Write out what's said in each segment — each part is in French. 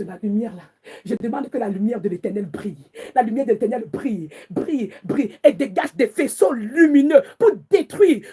la lumière là. Je demande que la lumière de l'Éternel brille. La lumière de l'Éternel brille, brille, brille et dégage des faisceaux lumineux pour détruire.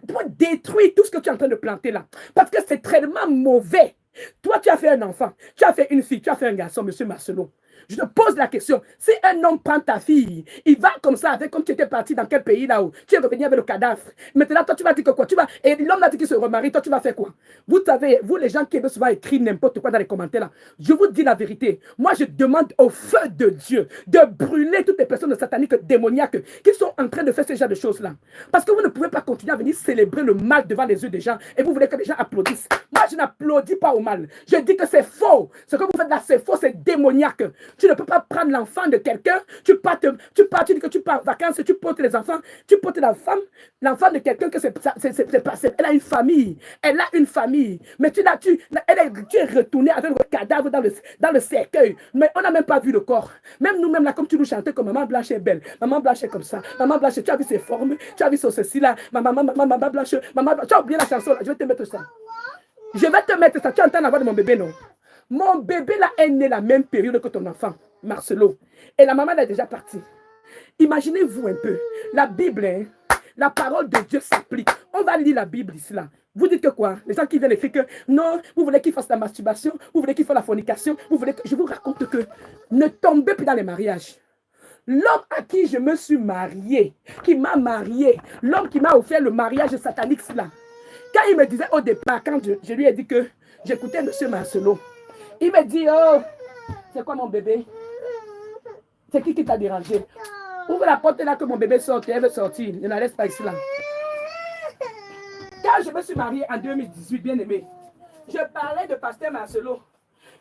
Pour détruire tout ce que tu es en train de planter là. Parce que c'est tellement mauvais. Toi, tu as fait un enfant, tu as fait une fille, tu as fait un garçon, monsieur Marcelo. Je te pose la question, si un homme prend ta fille, il va comme ça, avec comme tu étais parti dans quel pays là-haut, tu es revenu avec le cadavre. Maintenant, toi, tu vas dire que quoi? Et l'homme là dit qu'il se remarie, toi, tu vas faire quoi? Vous savez, vous les gens qui aiment souvent écrire n'importe quoi dans les commentaires là, je vous dis la vérité. Moi, je demande au feu de Dieu de brûler toutes les personnes sataniques démoniaques qui sont en train de faire ce genre de choses-là. Parce que vous ne pouvez pas continuer à venir célébrer le mal devant les yeux des gens et vous voulez que les gens applaudissent. Moi, je n'applaudis pas au mal. Je dis que c'est faux. Ce que vous faites là, c'est faux, c'est démoniaque. Tu ne peux pas prendre l'enfant de quelqu'un, tu dis que tu pars en vacances, tu portes les enfants, tu portes la femme, l'enfant de quelqu'un, que elle a une famille. Elle a une famille. Mais tu es retourné avec le cadavre dans le cercueil. Mais on n'a même pas vu le corps. Même nous-mêmes, là, comme tu nous chantais comme Maman Blanche est belle. Maman Blanche est comme ça. Maman Blanche, tu as vu ses formes, tu as vu son ceci là. Maman Blanche, tu as oublié la chanson là. Je vais te mettre ça. Je vais te mettre ça. Tu entends la voix de mon bébé, non? Mon bébé là est né la même période que ton enfant, Marcelo. Et la maman elle est déjà partie. Imaginez-vous un peu. La Bible, hein, la parole de Dieu s'applique. On va lire la Bible ici là. Vous dites que quoi? Les gens qui viennent écrire que non, vous voulez qu'il fasse la masturbation, vous voulez qu'il fasse la fornication, vous voulez que... Je vous raconte que ne tombez plus dans les mariages. L'homme à qui je me suis mariée, qui m'a mariée, l'homme qui m'a offert le mariage satanique là, quand il me disait au départ, quand je lui ai dit que j'écoutais M. Marcelo, il me dit, oh, c'est quoi mon bébé? C'est qui t'a dérangé? Ouvre la porte là que mon bébé sorte, elle veut sortir, ne la laisse pas ici là. Quand je me suis mariée en 2018, bien aimé, je parlais de pasteur Marcelo.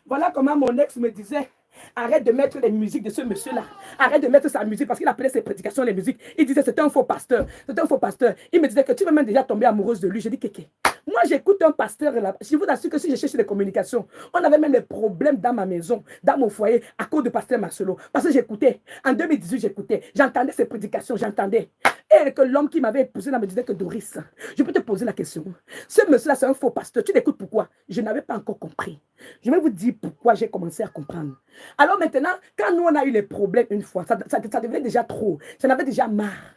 Voilà comment mon ex me disait, arrête de mettre les musiques de ce monsieur-là. Arrête de mettre sa musique parce qu'il appelait ses prédications les musiques. Il disait c'est un faux pasteur. C'est un faux pasteur. Il me disait que tu vas même déjà tomber amoureuse de lui. Je dis kéké. Moi, j'écoute un pasteur là. Je vous assure que si je cherche les communications, on avait même des problèmes dans ma maison, dans mon foyer, à cause de pasteur Marcelo. Parce que j'écoutais. En 2018, j'écoutais. J'entendais ses prédications, j'entendais. Et que l'homme qui m'avait épousé là me disait que Doris, je peux te poser la question. Ce monsieur-là, c'est un faux pasteur. Tu l'écoutes pourquoi? Je n'avais pas encore compris. Je vais vous dire pourquoi j'ai commencé à comprendre. Alors maintenant, quand nous on a eu les problèmes une fois, ça devenait déjà trop. J'en avais déjà marre.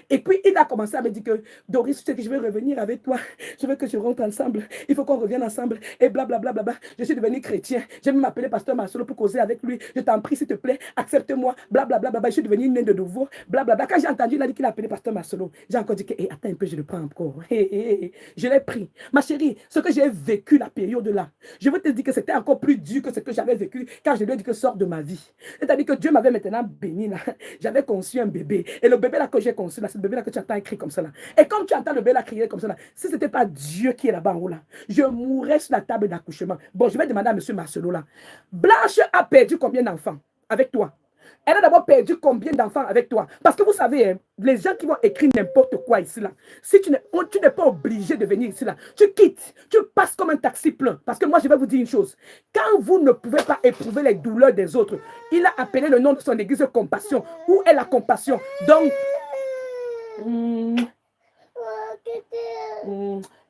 Et puis, il a commencé à me dire que Doris, tu sais que je veux revenir avec toi. Je veux que je rentre ensemble. Il faut qu'on revienne ensemble. Et blablabla. Bla, bla, bla. Je suis devenu chrétien. J'ai même m'appeler pasteur Marcelo pour causer avec lui. Je t'en prie, s'il te plaît, accepte-moi. Blablabla. Bla, bla, je suis devenu né de nouveau. Blablabla. Quand j'ai entendu, il a dit qu'il a appelé pasteur Marcelo. J'ai encore dit que, attends un peu, je le prends encore. Je l'ai pris. Ma chérie, ce que j'ai vécu la période là, je veux te dire que c'était encore plus dur que ce que j'avais vécu quand je lui ai dit que sors de ma vie. C'est-à-dire que Dieu m'avait maintenant béni là. J'avais conçu un bébé. Et le bébé là que j'ai conçu, c'est le bébé là que tu entends écrit comme ça là. Et comme tu entends le bébé là crier comme ça là, si ce n'était pas Dieu qui est là-bas en haut là, je mourrais sur la table d'accouchement. Bon, je vais demander à M. Marcelo là. Blanche a perdu combien d'enfants avec toi? Elle a d'abord perdu combien d'enfants avec toi? Parce que vous savez, hein, les gens qui vont écrire n'importe quoi ici là, si tu n'es pas obligé de venir ici là, tu quittes, tu passes comme un taxi plein. Parce que moi, je vais vous dire une chose. Quand vous ne pouvez pas éprouver les douleurs des autres, il a appelé le nom de son église compassion. Où est la compassion? Donc,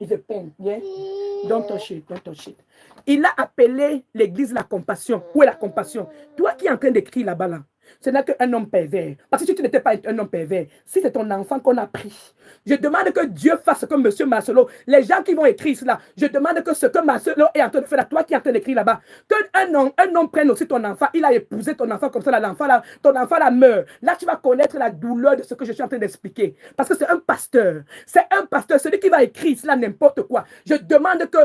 it's a pain, yeah? Don't touch it, don't touch it. Il a appelé l'église la compassion. Où est la compassion? Toi qui es en train d'écrire là-bas là, ce n'est qu'un homme pervers. Parce que si tu n'étais pas un homme pervers, si c'est ton enfant qu'on a pris, je demande que Dieu fasse comme M. Marcelo. Les gens qui vont écrire cela, je demande que ce que Marcelo est en train de faire là, toi qui es en train d'écrire là-bas, qu'un homme prenne aussi ton enfant. Il a épousé ton enfant comme ça, là, ton enfant là meurt. Là, tu vas connaître la douleur de ce que je suis en train d'expliquer. Parce que c'est un pasteur. C'est un pasteur, celui qui va écrire cela n'importe quoi. Je demande que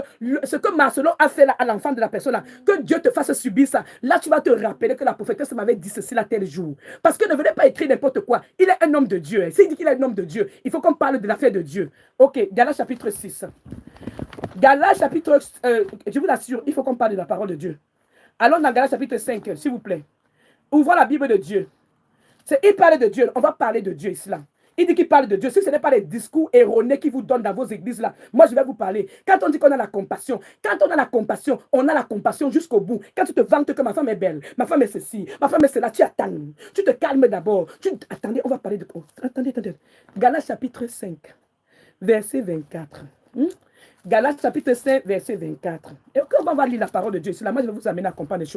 ce que Marcelo a fait là, à l'enfant de la personne là, que Dieu te fasse subir ça. Là, tu vas te rappeler que la prophétesse m'avait dit ceci là tel jour. Parce que ne venez pas écrire n'importe quoi. Il est un homme de Dieu. S'il dit qu'il est un homme de Dieu, il faut qu'on parle de l'affaire de Dieu. Ok, Galates chapitre 6. Galates chapitre... je vous assure, il faut qu'on parle de la parole de Dieu. Allons dans Galates chapitre 5, s'il vous plaît. Ouvrons la Bible de Dieu. Il parle de Dieu. On va parler de Dieu ici là. Il dit qu'il parle de Dieu. Si ce n'est pas les discours erronés qui vous donnent dans vos églises là, moi je vais vous parler. Quand on dit qu'on a la compassion, on a la compassion jusqu'au bout. Quand tu te vantes que ma femme est belle, ma femme est ceci, ma femme est cela, tu attends. Tu te calmes d'abord. Attendez, on va parler de... Attendez. Galates chapitre 5, verset 24. Galates chapitre 5, verset 24. Et quand on va lire la parole de Dieu, là, moi je vais vous amener à comprendre les choses.